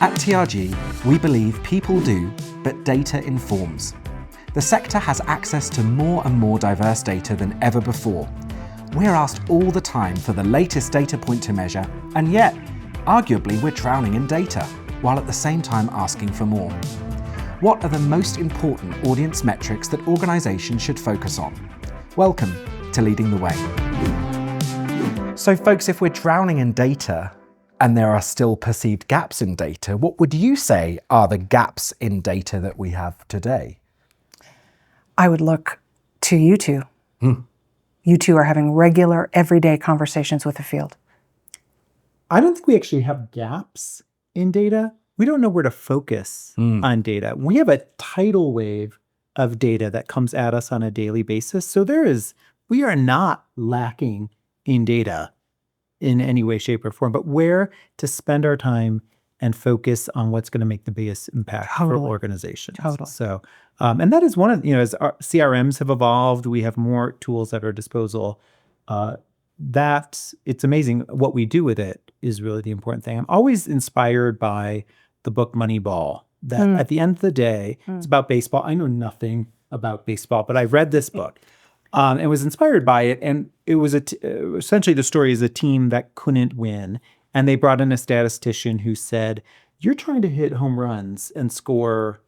At TRG, we believe people do, but data informs. The sector has access to more and more diverse data than ever before. We're asked all the time for the latest data point to measure, and yet, arguably, we're drowning in data, while at the same time asking for more. What are the most important audience metrics that organizations should focus on? Welcome to Leading the Way. So folks, if we're drowning in data, and there are still perceived gaps in data, what would you say are the gaps in data that we have today? I would look to you two. You two are having regular, everyday conversations with the field. I don't think we actually have gaps in data. We don't know where to focus on data. We have a tidal wave of data that comes at us on a daily basis. So we are not lacking in data in any way, shape, or form, but where to spend our time and focus on what's going to make the biggest impact for organizations. Totally. So, and that is one of, as our CRMs have evolved, we have more tools at our disposal. It's amazing what we do with it is really the important thing. I'm always inspired by the book Moneyball, that at the end of the day, it's about baseball. I know nothing about baseball, but I read this book. And was inspired by it, and it was essentially the story is a team that couldn't win, and they brought in a statistician who said, "You're trying to hit home runs and score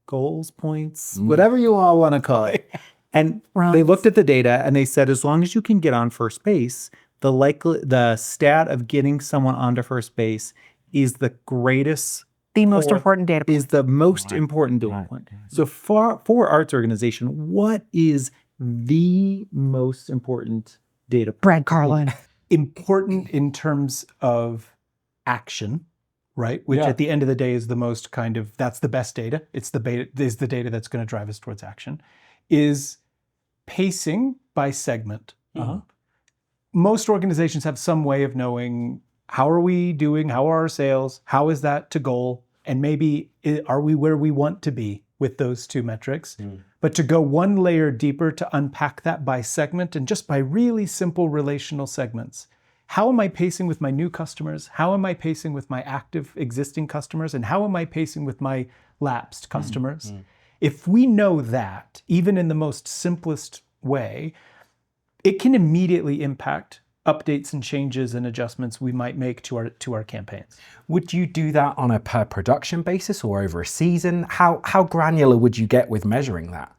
goals, points, whatever you all want to call it." And they looked at the data and they said, as long as you can get on first base, the stat of getting someone onto first base is the greatest. The most important data point. Is the most important data point. So for arts organization, what is the most important data point? Brad Carlin. Important in terms of action, right? Which at the end of the day is the most that's the best data. It's the data that's going to drive us towards action. Is pacing by segment. Most organizations have some way of knowing how are we doing, how are our sales, how is that to goal, and maybe are we where we want to be with those two metrics. But to go one layer deeper to unpack that by segment and just by really simple relational segments. How am I pacing with my new customers? How am I pacing with my active existing customers? And how am I pacing with my lapsed customers? If we know that, even in the most simplest way, it can immediately impact updates and changes and adjustments we might make to our campaigns. Would you do that on a per production basis or over a season? How granular would you get with measuring that?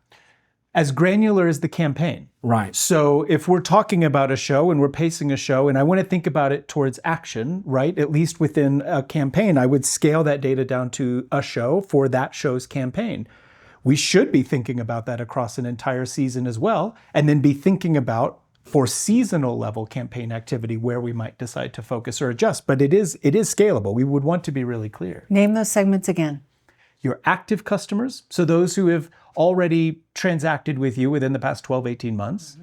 As granular as the campaign. Right. So if we're talking about a show and we're pacing a show and I want to think about it towards action, right? At least within a campaign, I would scale that data down to a show for that show's campaign. We should be thinking about that across an entire season as well, and then be thinking about for seasonal level campaign activity where we might decide to focus or adjust. But it is scalable. We would want to be really clear. Name those segments again. Your active customers, so those who have already transacted with you within the past 12, 18 months.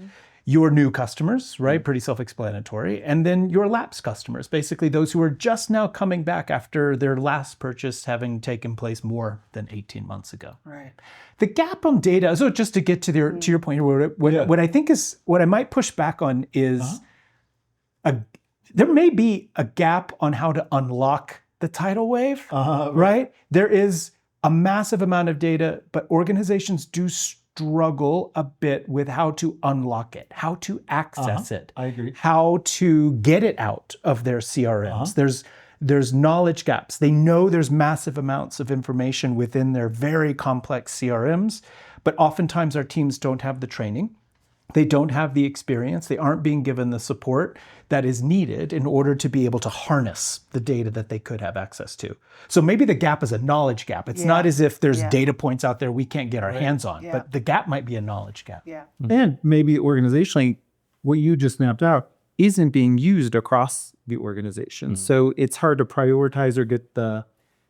Your new customers, right? Pretty self-explanatory. And then your lapsed customers, basically those who are just now coming back after their last purchase having taken place more than 18 months ago. Right. The gap on data, so just to get to your point, what I think is, what I might push back on is, there may be a gap on how to unlock the tidal wave, right? There is a massive amount of data, but organizations do struggle a bit with how to unlock it, how to access it. I agree. How to get it out of their CRMs. There's knowledge gaps. They know there's massive amounts of information within their very complex CRMs, but oftentimes our teams don't have the training. They don't have the experience. They aren't being given the support that is needed in order to be able to harness the data that they could have access to. So maybe the gap is a knowledge gap. It's not as if there's data points out there we can't get our hands on, but the gap might be a knowledge gap. Yeah. And maybe organizationally, what you just mapped out isn't being used across the organization. So it's hard to prioritize or get the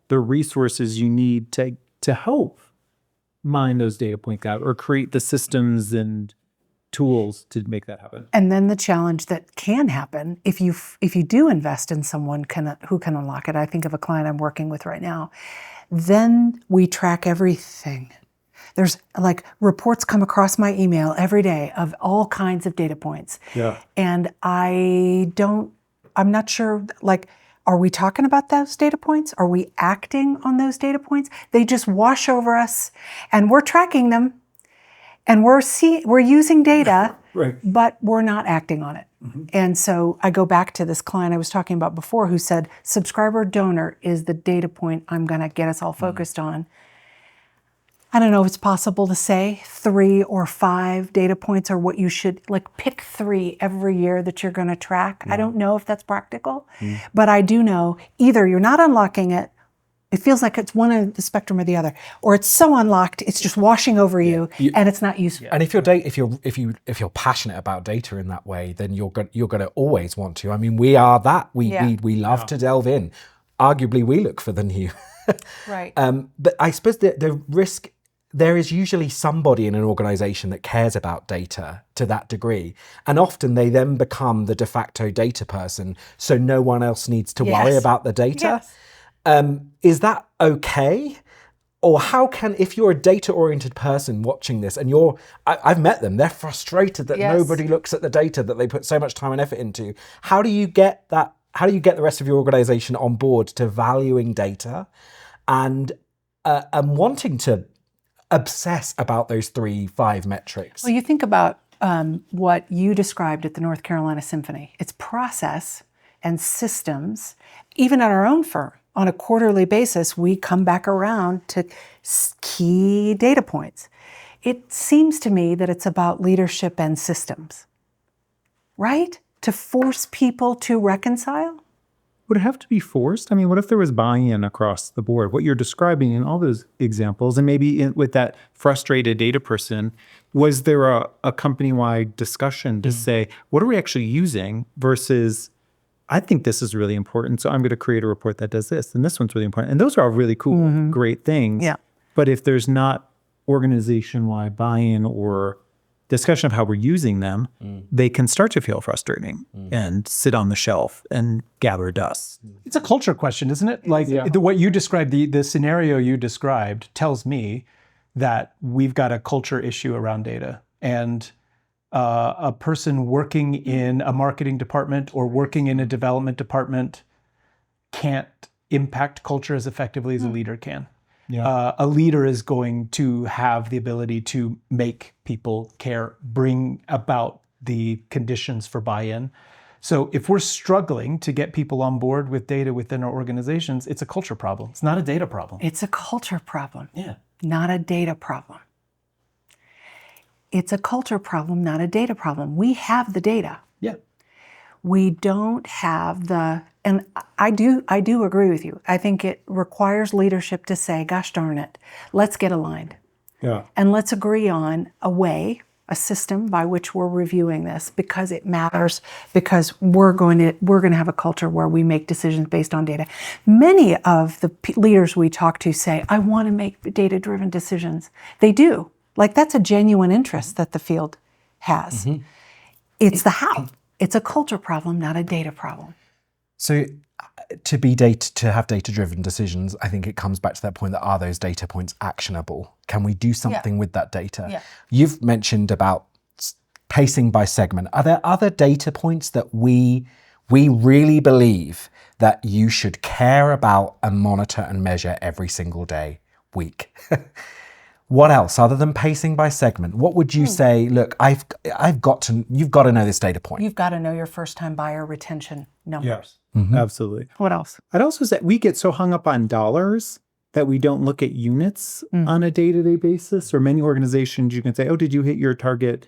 resources you need to help mine those data points out or create the systems and tools to make that happen. And then the challenge that can happen if you do invest in someone who can unlock it. I think of a client I'm working with right now. Then we track everything. There's like reports come across my email every day of all kinds of data points. Yeah. And I'm not sure, like Are we talking about those data points? Are we acting on those data points? They just wash over us, and we're tracking them, and we're using data, Right. but we're not acting on it. And so I go back to this client I was talking about before who said, subscriber donor is the data point I'm going to get us all focused on. I don't know if it's possible to say 3 or 5 data points are what you should, like pick 3 every year that you're going to track. I don't know if that's practical, but I do know either you're not unlocking it, it feels like it's one of the spectrum or the other, or it's so unlocked, it's just washing over you and it's not useful. And if you're passionate about data in that way, then you're going to always want to. I mean, we are that. We love to delve in. Arguably, we look for the new. Right. But I suppose the risk, there is usually somebody in an organization that cares about data to that degree. And often they then become the de facto data person. So no one else needs to worry about the data. Yes. Is that okay? Or how can, if you're a data-oriented person watching this and I've met them, they're frustrated that nobody looks at the data that they put so much time and effort into. How do you get that? How do you get the rest of your organization on board to valuing data and wanting to obsess about those 3-5 metrics? Well, you think about what you described at the North Carolina Symphony. It's process and systems. Even at our own firm, on a quarterly basis, we come back around to key data points. It seems to me that it's about leadership and systems, right? To force people to reconcile? Would it have to be forced? I mean, what if there was buy-in across the board? What you're describing in all those examples, and maybe with that frustrated data person, was there a company-wide discussion to say, what are we actually using versus, I think this is really important, so I'm going to create a report that does this, and this one's really important. And those are all really cool, great things. Yeah. But if there's not organization-wide buy-in or discussion of how we're using them, they can start to feel frustrating and sit on the shelf and gather dust. It's a culture question, isn't it? Like what you described, the scenario you described tells me that we've got a culture issue around data. And a person working in a marketing department or working in a development department can't impact culture as effectively as a leader can. A leader is going to have the ability to make people care, bring about the conditions for buy-in. So if we're struggling to get people on board with data within our organizations, it's a culture problem. It's not a data problem. It's a culture problem, Yeah. not a data problem. It's a culture problem, not a data problem. We have the data. Yeah. We don't have and I do agree with you. I think it requires leadership to say, gosh darn it, let's get aligned. Yeah. And let's agree on a system by which we're reviewing this because it matters, because we're going to have a culture where we make decisions based on data. Many of the leaders we talk to say, I want to make data-driven decisions. They do. Like that's a genuine interest that the field has. It's the how. It's a culture problem, not a data problem. So to have data-driven decisions, I think it comes back to that point that are those data points actionable? Can we do something with that data? Yeah. You've mentioned about pacing by segment. Are there other data points that we really believe that you should care about and monitor and measure every single day, week? What else other than pacing by segment? What would you say? Look, you've got to know this data point. You've got to know your first-time buyer retention numbers. Yes, absolutely. What else? I'd also say we get so hung up on dollars that we don't look at units on a day-to-day basis. Or many organizations, you can say, oh, did you hit your target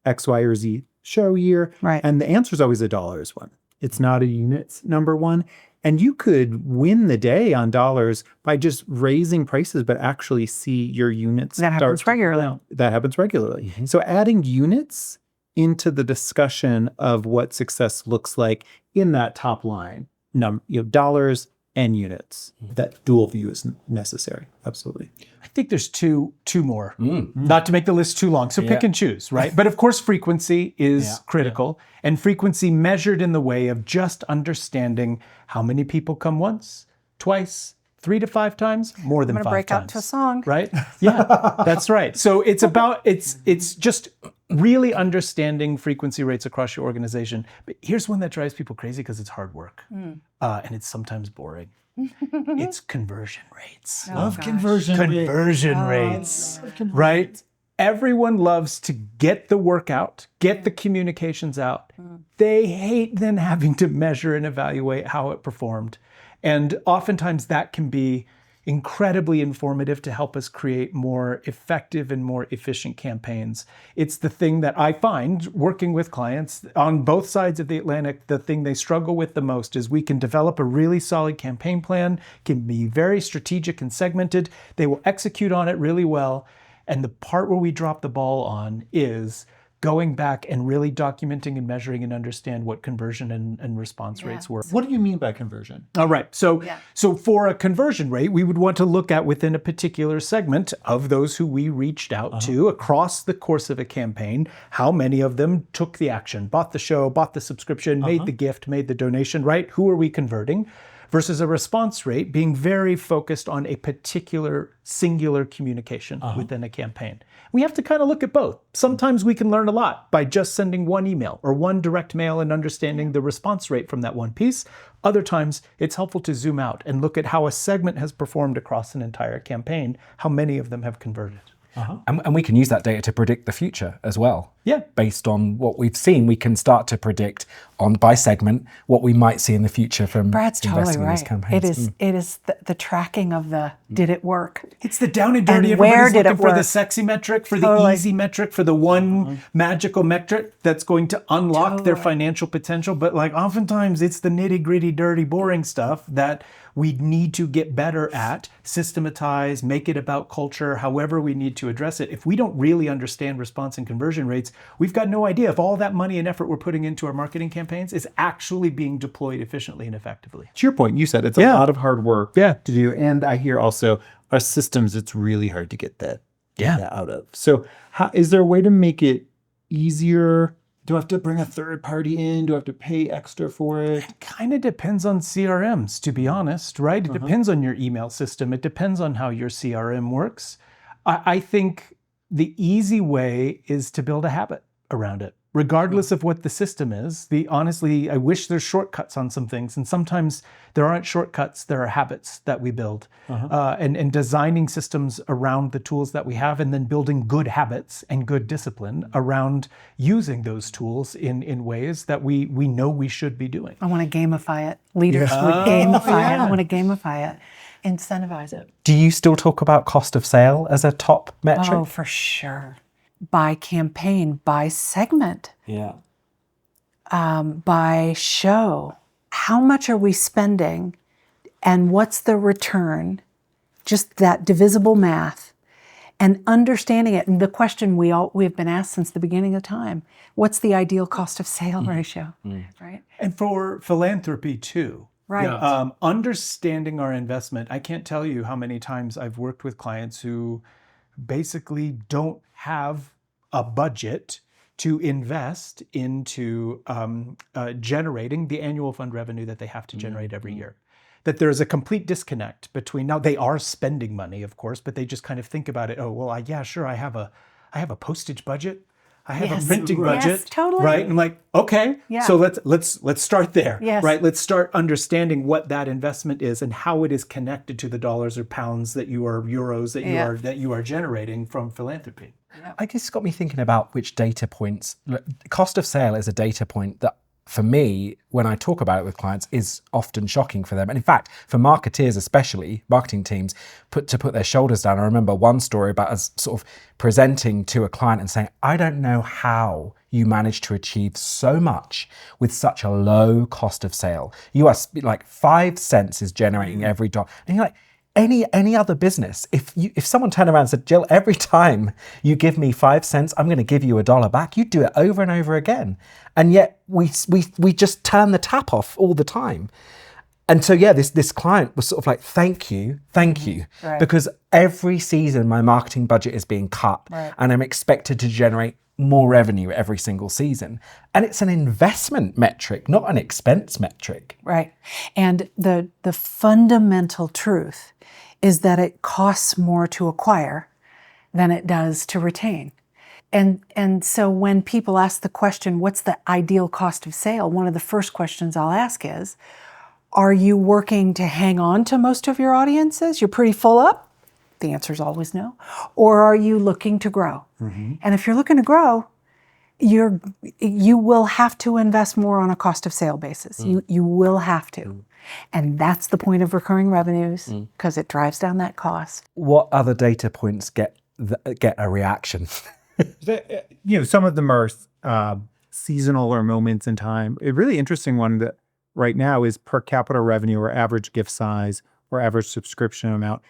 X, Y, or Z show year? Right. And the answer is always a dollars one. It's not a units number one. And you could win the day on dollars by just raising prices, but actually see your units. That happens regularly. That happens regularly. So adding units into the discussion of what success looks like in that top line, dollars and units, that dual view is necessary. Absolutely. I think there's two more, not to make the list too long. So pick and choose, right? But of course, frequency is critical, and frequency measured in the way of just understanding how many people come once, twice, 3 to 5 times, more than I'm 5 going to break times. out to a song. Right? Yeah, that's right. So it's just really understanding frequency rates across your organization. But here's one that drives people crazy because it's hard work. And it's sometimes boring. It's conversion rates. Love gosh. conversion Rates, right? Everyone loves to get the work out, get the communications out. They hate then having to measure and evaluate how it performed. And oftentimes that can be incredibly informative to help us create more effective and more efficient campaigns. It's the thing that I find working with clients on both sides of the Atlantic, the thing they struggle with the most is we can develop a really solid campaign plan, can be very strategic and segmented. They will execute on it really well. And the part where we drop the ball on is going back and really documenting and measuring and understand what conversion and response rates were. What do you mean by conversion? All right. So for a conversion rate, we would want to look at within a particular segment of those who we reached out to across the course of a campaign, how many of them took the action, bought the show, bought the subscription, made the gift, made the donation, right? Who are we converting? Versus a response rate being very focused on a particular singular communication within a campaign. We have to kind of look at both. Sometimes we can learn a lot by just sending one email or one direct mail and understanding the response rate from that one piece. Other times it's helpful to zoom out and look at how a segment has performed across an entire campaign, how many of them have converted. And we can use that data to predict the future as well. Yeah. Based on what we've seen, we can start to predict by segment what we might see in the future from Brad's totally investing in these right. campaigns. It is the tracking of the did it work? It's the down and dirty. And where Everybody's did looking it for the work? sexy metric, for the easy metric, for the one magical metric that's going to unlock their financial potential. But like oftentimes it's the nitty gritty, dirty, boring stuff that we need to get better at, systematize, make it about culture, however we need to address it. If we don't really understand response and conversion rates, we've got no idea if all that money and effort we're putting into our marketing campaigns is actually being deployed efficiently and effectively. To your point, you said it's a lot of hard work to do. And I hear also our systems, it's really hard to get that data out of. So is there a way to make it easier? Do I have to bring a third party in? Do I have to pay extra for it? It kind of depends on CRMs, to be honest, right? It depends on your email system. It depends on how your CRM works. I think the easy way is to build a habit around it, regardless of what the system is. Honestly, I wish there's shortcuts on some things. And sometimes there aren't shortcuts, there are habits that we build. And designing systems around the tools that we have and then building good habits and good discipline around using those tools in ways that we know we should be doing. I want to gamify it. Leaders would gamify it. I want to gamify it. Incentivize it. Do you still talk about cost of sale as a top metric? Oh, for sure. By campaign, by segment, by show. How much are we spending and what's the return? Just that divisible math and understanding it. And the question we've been asked since the beginning of time, what's the ideal cost of sale ratio, right? And for philanthropy too. Right. Understanding our investment. I can't tell you how many times I've worked with clients who basically don't have a budget to invest into generating the annual fund revenue that they have to generate every year. That there's a complete disconnect between, now they are spending money, of course, but they just kind of think about it, oh, well, I have a postage budget. I have a printing budget, yes, totally. right? And I'm like, okay, so let's start there, right? Let's start understanding what that investment is and how it is connected to the dollars or pounds that you are, euros that you are generating from philanthropy. I guess it's got me thinking about which data points. Look, cost of sale is a data point that, for me, when I talk about it with clients, is often shocking for them. And in fact, for marketeers especially, marketing teams, put their shoulders down. I remember one story about us sort of presenting to a client and saying, I don't know how you managed to achieve so much with such a low cost of sale. You are like 5 cents is generating every dollar. And you're like, any other business, if someone turned around and said, Jill, every time you give me 5 cents, I'm going to give you $1 back, you'd do it over and over again. And yet we just turn the tap off all the time. And so, yeah, this client was sort of like, thank you, Right. because every season my marketing budget is being cut Right. and I'm expected to generate more revenue every single season. And it's an investment metric, not an expense metric. Right. And the fundamental truth is that it costs more to acquire than it does to retain. And so when people ask the question, what's the ideal cost of sale? One of the first questions I'll ask is, are you working to hang on to most of your audiences? You're pretty full up? The answer is always no. Or are you looking to grow? Mm-hmm. And if you're looking to grow, you will have to invest more on a cost of sale basis. You will have to. And that's the point of recurring revenues, because it drives down that cost. What other data points get a reaction? Some of them are seasonal or moments in time. A really interesting one that right now is per capita revenue or average gift size or average subscription amount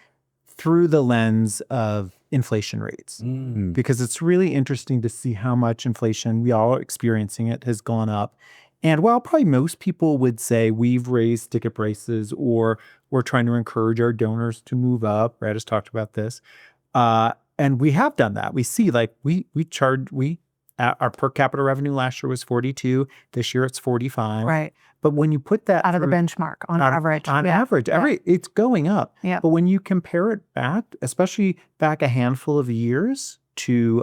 through the lens of inflation rates. Because it's really interesting to see how much inflation, we all are experiencing it, has gone up. And while probably most people would say we've raised ticket prices or we're trying to encourage our donors to move up, Brad has talked about this, and we have done that. We see like our per capita revenue last year was 42. This year it's 45. Right. But when you put that Out of the through- benchmark on average. on Yeah. average, it's going up. Yeah. But when you compare it back, especially back a handful of years to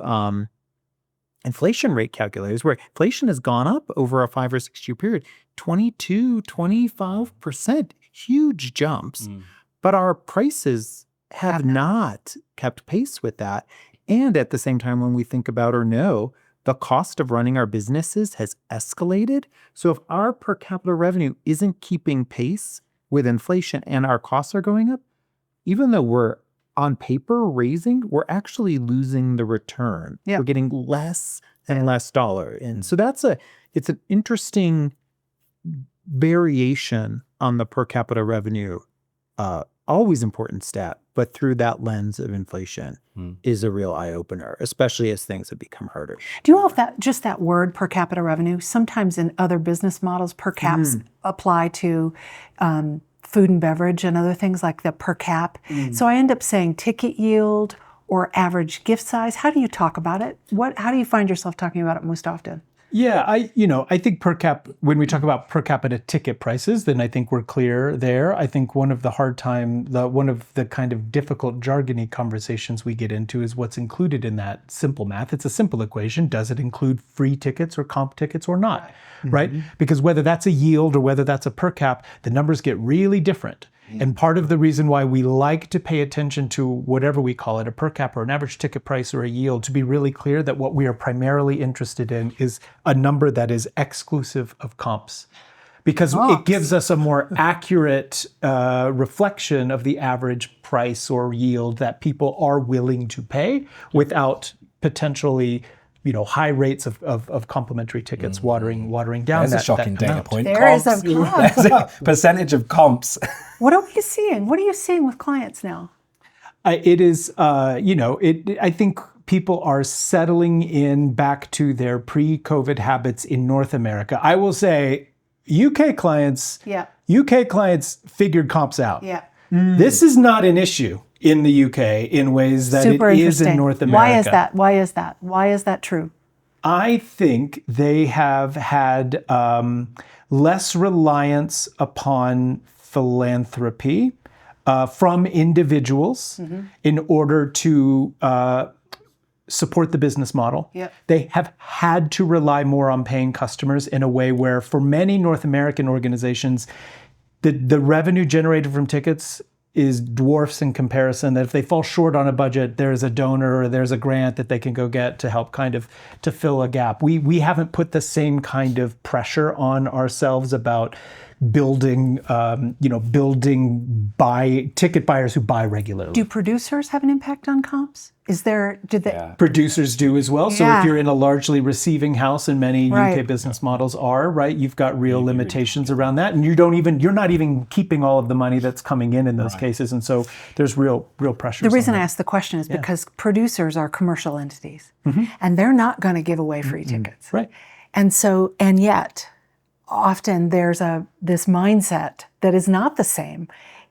inflation rate calculators, where inflation has gone up over a 5 or 6 year period, 22, 25%, huge jumps. But our prices have not kept pace with that. And at the same time, when we think about or know, the cost of running our businesses has escalated. So if our per capita revenue isn't keeping pace with inflation and our costs are going up, even though we're on paper raising, we're actually losing the return. Yeah. We're getting less and less dollar in. So it's an interesting variation on the per capita revenue. Always important stat, but through that lens of inflation is a real eye opener, especially as things have become harder. Do you know if that word per capita revenue, sometimes in other business models, per caps apply to food and beverage and other things like the per cap. So I end up saying ticket yield or average gift size. How do you talk about it? How do you find yourself talking about it most often? Yeah, I think when we talk about per capita ticket prices, then I think we're clear there. I think one of the one of the kind of difficult jargony conversations we get into is what's included in that simple math. It's a simple equation. Does it include free tickets or comp tickets or not? Right? Because whether that's a yield or whether that's a per cap, the numbers get really different. And part of the reason why we like to pay attention to whatever we call it, a per cap or an average ticket price or a yield, to be really clear that what we are primarily interested in is a number that is exclusive of comps. Because it gives us a more accurate reflection of the average price or yield that people are willing to pay without potentially high rates of complimentary tickets watering down. There's a shocking data amount. point. There is a comp. There's a percentage of comps. What are we seeing? What are you seeing with clients now? It is, I think people are settling in back to their pre-COVID habits in North America. I will say UK clients figured comps out. Yeah. This is not an issue in the UK in ways that Super it is interesting. in North America. Why is that? Why is that true? I think they have had less reliance upon philanthropy from individuals in order to support the business model. Yep. They have had to rely more on paying customers in a way where for many North American organizations, the revenue generated from tickets is dwarfs in comparison, that if they fall short on a budget, there's a donor or there's a grant that they can go get to help kind of to fill a gap. We haven't put the same kind of pressure on ourselves about building ticket buyers who buy regularly. Do producers have an impact on comps? Producers do as well. So if you're in a largely receiving house, and many UK business models are, right, you've got real limitations around that, and you're not even keeping all of the money that's coming in those cases, and so there's real pressure. The reason I ask the question is because producers are commercial entities, and they're not going to give away free tickets, right? And yet, often there's this mindset that is not the same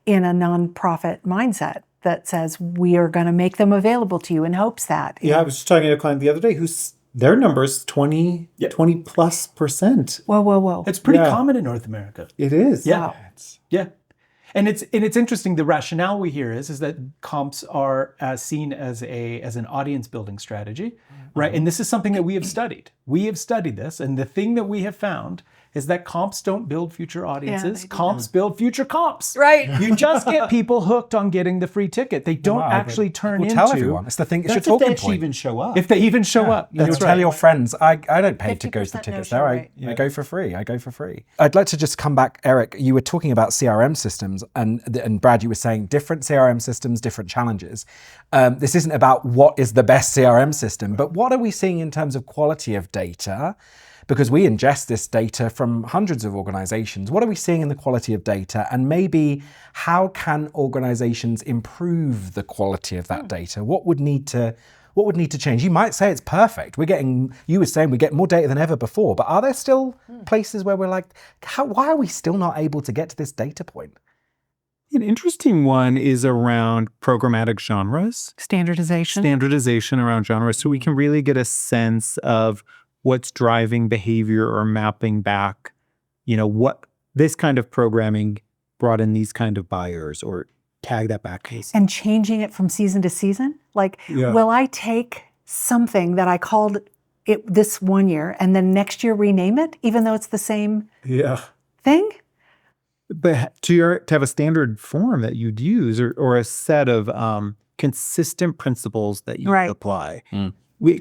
in a nonprofit mindset that says we are going to make them available to you in hopes that. Yeah, I was just talking to a client the other day who's their numbers 20 plus %. Whoa. It's pretty common in North America. It is. Yeah. Wow. Yeah. And it's interesting. The rationale we hear is that comps are seen as an audience building strategy, right? And this is something that we have studied. We have studied this, and the thing that we have found is that comps don't build future audiences. Comps build future comps. Right. You just get people hooked on getting the free ticket. They don't actually turn into. Tell everyone. It's the thing. It's your talking If they point. even show up. If they even show up, You'll tell your friends, I don't pay to go to the 50% tickets no-show there. rate. I go for free. I'd like to just come back, Eric. You were talking about CRM systems, and Brad, you were saying different CRM systems, different challenges. This isn't about what is the best CRM system, but what are we seeing in terms of quality of data? Because we ingest this data from hundreds of organizations. What are we seeing in the quality of data? And maybe how can organizations improve the quality of that data? What would need to change? You might say it's perfect. You were saying we get more data than ever before, but are there still places where we're like, why are we still not able to get to this data point? An interesting one is around programmatic genres. Standardization around genres. So we can really get a sense of what's driving behavior or mapping back, what this kind of programming brought in these kind of buyers, or tag that back case. And changing it from season to season? Will I take something that I called it this one year and then next year rename it, even though it's the same thing? But to have a standard form that you'd use, or a set of consistent principles that you apply.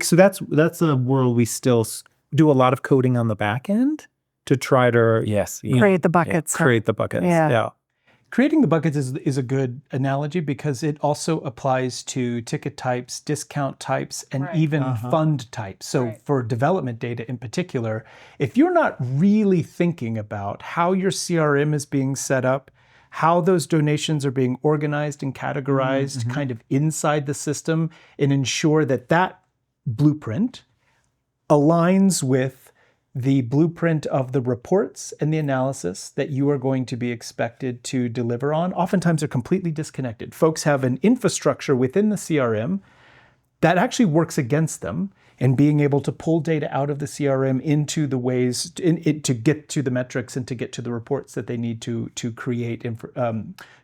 So that's a world we still do a lot of coding on the back end to try to Create the buckets. Create the buckets. Yeah. Creating the buckets is a good analogy because it also applies to ticket types, discount types, and even fund types. So for development data in particular, if you're not really thinking about how your CRM is being set up, how those donations are being organized and categorized kind of inside the system, and ensure that blueprint aligns with the blueprint of the reports and the analysis that you are going to be expected to deliver on, oftentimes are completely disconnected. Folks have an infrastructure within the CRM that actually works against them, and being able to pull data out of the CRM into the ways to get to the metrics and to get to the reports that they need to create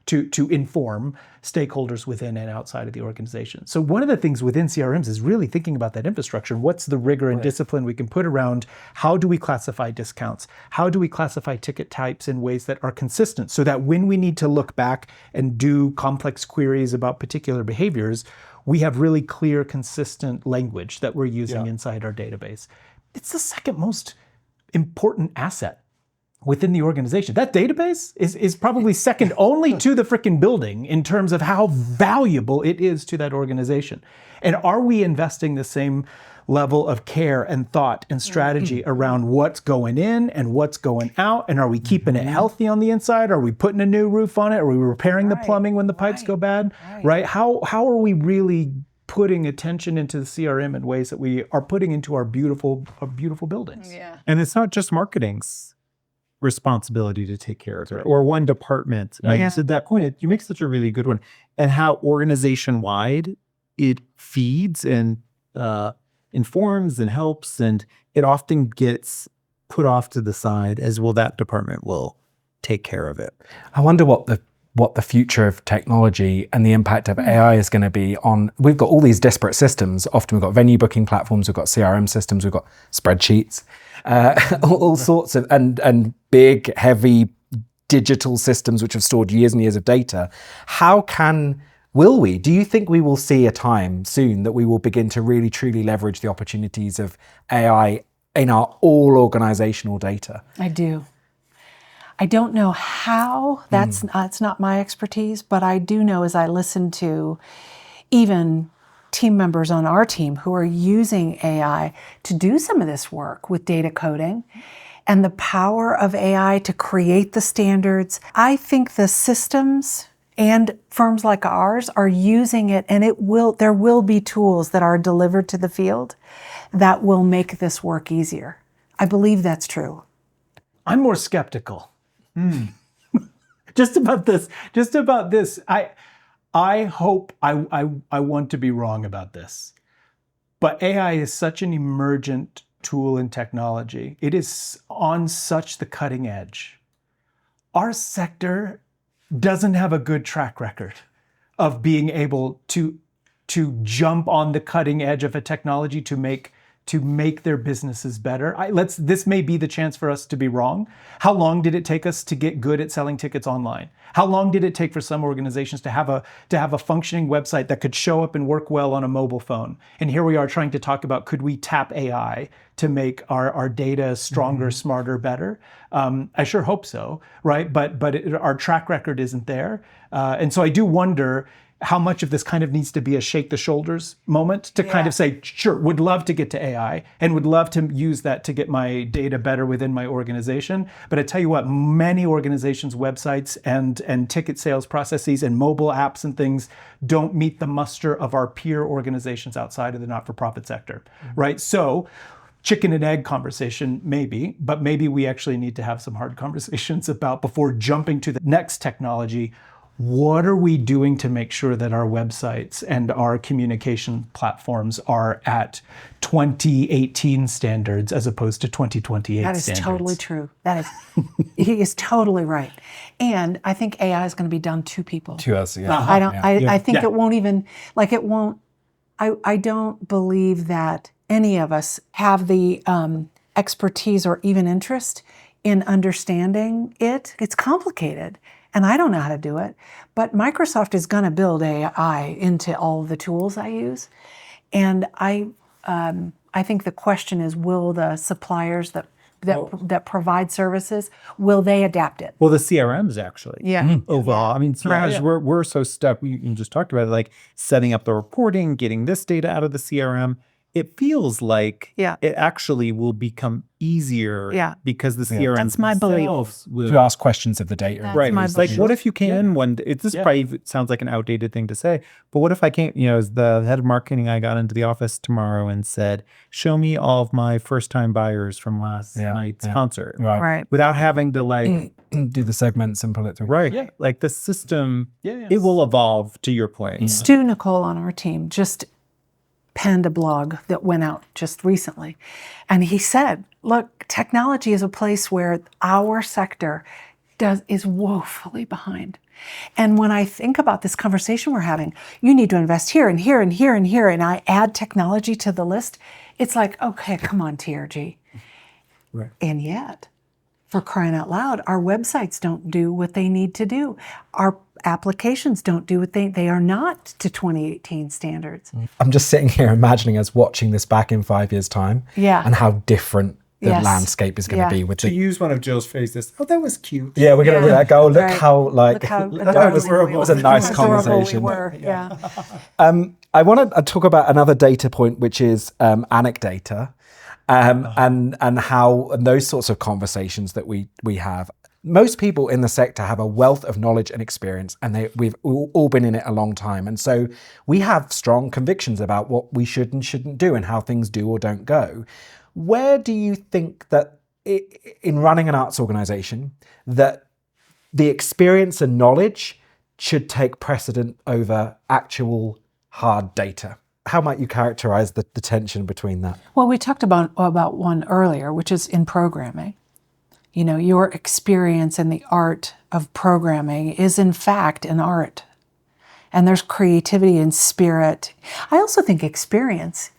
to inform stakeholders within and outside of the organization. So one of the things within CRMs is really thinking about that infrastructure. What's the rigor and discipline we can put around how do we classify discounts? How do we classify ticket types in ways that are consistent, so that when we need to look back and do complex queries about particular behaviors, we have really clear, consistent language that we're using inside our database. It's the second most important asset within the organization. That database is probably second only to the frickin' building in terms of how valuable it is to that organization. And are we investing the same level of care and thought and strategy around what's going in and what's going out? And are we keeping it healthy on the inside? Are we putting a new roof on it? Are we repairing the plumbing when the pipes go bad? Right? How are we really putting attention into the CRM in ways that we are putting into our beautiful buildings? Yeah. And it's not just marketing's responsibility to take care of it, or one department. You said that point. You make such a really good one. And how organization-wide it feeds and informs and helps, and it often gets put off to the side as, well, that department will take care of it. I wonder what the future of technology and the impact of AI is going to be on. We've got all these disparate systems. Often we've got venue booking platforms, we've got CRM systems, we've got spreadsheets, all sorts of, and big, heavy digital systems which have stored years and years of data. Do you think we will see a time soon that we will begin to really truly leverage the opportunities of AI in our all organizational data? I do. I don't know how, that's not my expertise, but I do know, as I listen to even team members on our team who are using AI to do some of this work with data coding, and the power of AI to create the standards. I think the systems and firms like ours are using it, and there will be tools that are delivered to the field that will make this work easier. I believe that's true. I'm more skeptical. Just about this. I hope I want to be wrong about this. But AI is such an emergent tool in technology. It is on such the cutting edge. Our sector doesn't have a good track record of being able to jump on the cutting edge of a technology to make their businesses better. This may be the chance for us to be wrong. How long did it take us to get good at selling tickets online? How long did it take for some organizations to have a functioning website that could show up and work well on a mobile phone? And here we are trying to talk about, could we tap AI to make our data stronger, smarter, better? I sure hope so, right? But our track record isn't there. And so I do wonder how much of this kind of needs to be a shake the shoulders moment to kind of say, sure, would love to get to AI and would love to use that to get my data better within my organization. But I tell you what, many organizations' websites and ticket sales processes and mobile apps and things don't meet the muster of our peer organizations outside of the not-for-profit sector, right? So chicken and egg conversation, maybe, but maybe we actually need to have some hard conversations about, before jumping to the next technology, what are we doing to make sure that our websites and our communication platforms are at 2018 standards as opposed to 2028 standards? That is totally true. He is totally right. And I think AI is going to be done to people. To us, yeah. I think it won't even, I don't believe that any of us have the expertise or even interest in understanding it. It's complicated. And I don't know how to do it, but Microsoft is going to build AI into all the tools I use. And I think the question is, will the suppliers that provide services, will they adapt it? Well, the CRMs actually. Yeah. Overall, I mean, CRMs, we're so stuck. We just talked about it, like setting up the reporting, getting this data out of the CRM. It feels like it actually will become easier because the CRM That's my belief. To ask questions of the data. Right. It's like, what if you can this probably sounds like an outdated thing to say, but what if I can't, as the head of marketing, I got into the office tomorrow and said, show me all of my first time buyers from last night's concert. Right. Without having to do the segments and pull it through. Right. Yeah. Like the system, it will evolve, to your point. Stu Nicole on our team just penned a blog that went out just recently. And he said, look, technology is a place where our sector is woefully behind. And when I think about this conversation we're having, you need to invest here and here and here and here, and I add technology to the list, it's like, okay, come on, TRG. Right. And yet, for crying out loud, our websites don't do what they need to do. Our applications don't do what they are not to 2018 standards. I'm just sitting here imagining us watching this back in 5 years' time and how different the landscape is going to be. With to use one of Jill's phrases, that was cute. Yeah, we're going to let go. Look how it was a nice conversation. I want to talk about another data point, which is anecdata. And those sorts of conversations that we have. Most people in the sector have a wealth of knowledge and experience, and we've all been in it a long time. And so we have strong convictions about what we should and shouldn't do and how things do or don't go. Where do you think that in running an arts organization, that the experience and knowledge should take precedent over actual hard data? How might you characterize the tension between that? Well, we talked about one earlier, which is in programming. Your experience in the art of programming is in fact an art. And there's creativity and spirit. I also think experience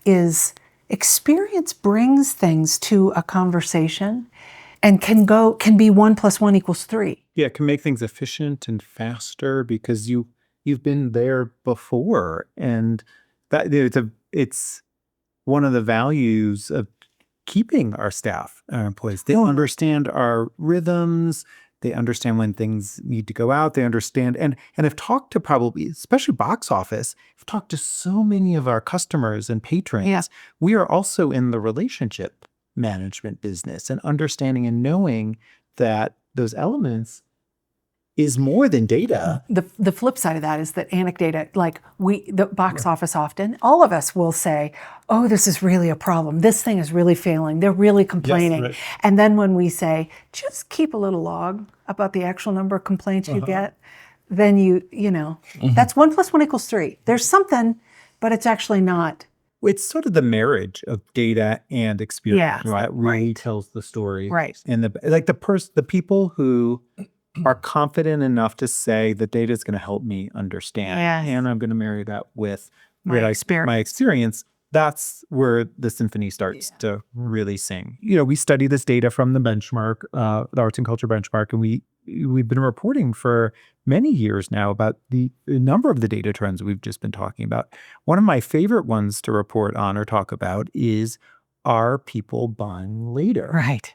brings things to a conversation and can be 1 + 1 = 3. Yeah, it can make things efficient and faster because you've been there before. And that it's one of the values of keeping our staff, our employees. They understand our rhythms. They understand when things need to go out. They understand and have talked to probably, especially box office, have talked to so many of our customers and patrons. Yeah. We are also in the relationship management business and understanding and knowing that those elements is more than data. The flip side of that is that anecdata, like the box office often, all of us will say, oh, this is really a problem. This thing is really failing. They're really complaining. right. And then when we say, just keep a little log about the actual number of complaints you get, then you know, that's 1 + 1 = 3. There's something, but it's actually not. It's sort of the marriage of data and experience that really tells the story. Right. And the people who are confident enough to say the data is going to help me understand, and I'm going to marry that with my experience. That's where the symphony starts to really sing. You know, we study this data from the benchmark, the arts and culture benchmark, and we've been reporting for many years now about the number of the data trends we've just been talking about. One of my favorite ones to report on or talk about is, are people buying later? Right.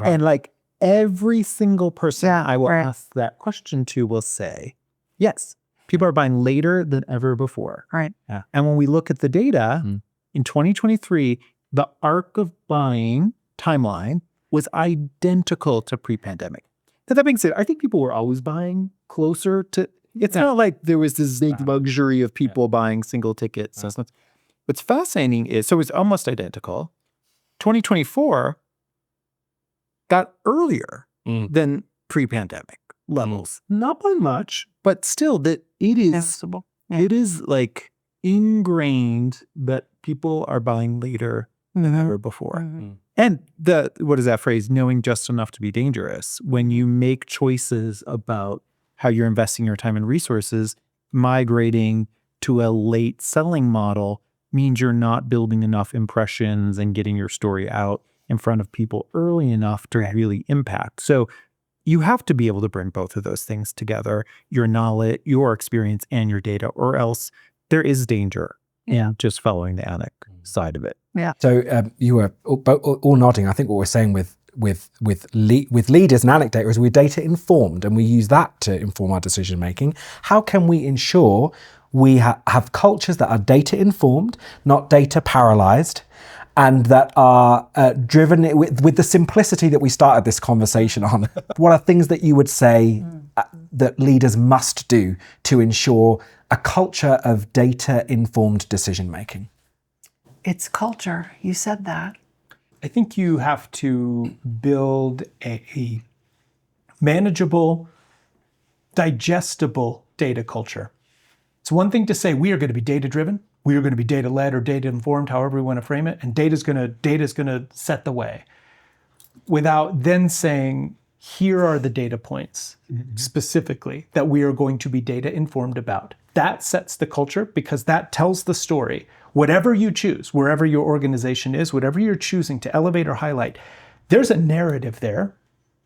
And like every single person I will ask that question to will say, yes, people are buying later than ever before. Right. Yeah. And when we look at the data in 2023, the arc of buying timeline was identical to pre-pandemic. Now, that being said, I think people were always buying closer to, it's not like there was this big luxury of people buying single tickets. What's fascinating is, so it's almost identical. 2024 got earlier than pre-pandemic levels. Not by much, but still that it is, it is like ingrained that people are buying later than ever before. And what is that phrase? Knowing just enough to be dangerous. When you make choices about how you're investing your time and resources, migrating to a late selling model means you're not building enough impressions and getting your story out in front of people early enough to really impact. So you have to be able to bring both of those things together, your knowledge, your experience, and your data, or else there is danger in just following the anec side of it. Yeah. So you were all nodding. I think what we're saying with leaders and anecdata is we're data informed, and we use that to inform our decision making. How can we ensure we have cultures that are data informed, not data paralyzed, and that are driven with the simplicity that we started this conversation on? What are things that you would say that leaders must do to ensure a culture of data-informed decision-making? It's culture. You said that. I think you have to build a manageable, digestible data culture. It's one thing to say we are going to be data-driven, we are going to be data-led or data-informed, however we want to frame it, and data's going to set the way, without then saying, here are the data points specifically that we are going to be data-informed about. That sets the culture, because that tells the story. Whatever you choose, wherever your organization is, whatever you're choosing to elevate or highlight, there's a narrative there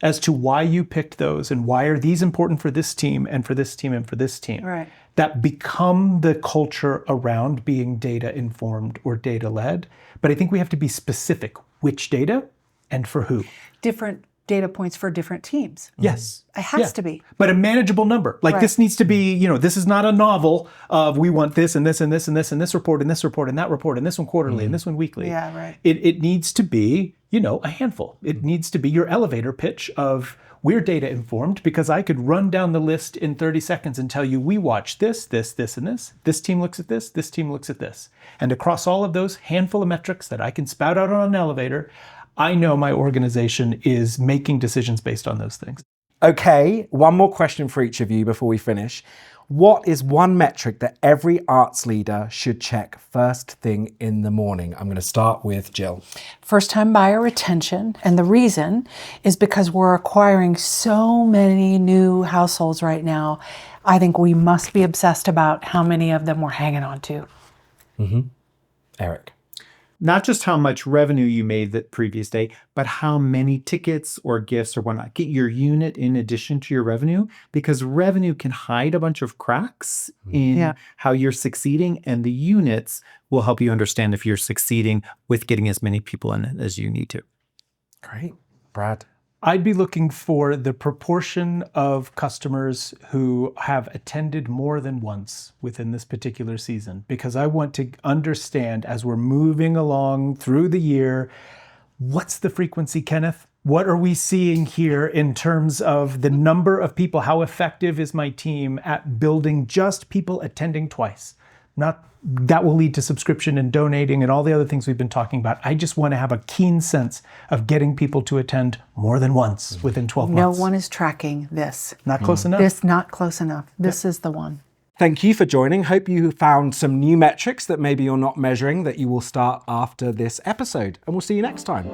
as to why you picked those and why are these important for this team and for this team and for this team. Right. That become the culture around being data-informed or data-led. But I think we have to be specific, which data and for who. Different data points for different teams. Yes. It has to be. But a manageable number. Like this needs to be, this is not a novel of we want this and this and this and this and this report and this report and that report and this one quarterly and this one weekly. Yeah, right. It needs to be, a handful. It needs to be your elevator pitch of we're data informed, because I could run down the list in 30 seconds and tell you we watch this, this, this, and this. This team looks at this team looks at this. And across all of those handful of metrics that I can spout out on an elevator, I know my organization is making decisions based on those things. Okay, one more question for each of you before we finish. What is one metric that every arts leader should check first thing in the morning? I'm going to start with Jill. First-time buyer retention. And the reason is because we're acquiring so many new households right now. I think we must be obsessed about how many of them we're hanging on to. Eric. Not just how much revenue you made the previous day, but how many tickets or gifts or whatnot. Get your unit in addition to your revenue, because revenue can hide a bunch of cracks in how you're succeeding, and the units will help you understand if you're succeeding with getting as many people in it as you need to. Great. Brad. I'd be looking for the proportion of customers who have attended more than once within this particular season, because I want to understand as we're moving along through the year, what's the frequency, Kenneth? What are we seeing here in terms of the number of people? How effective is my team at building just people attending twice? Not that will lead to subscription and donating and all the other things we've been talking about. I just want to have a keen sense of getting people to attend more than once within 12 months. No one is tracking this. Not close enough. This not close enough. This is the one. Thank you for joining. Hope you found some new metrics that maybe you're not measuring that you will start after this episode. And we'll see you next time.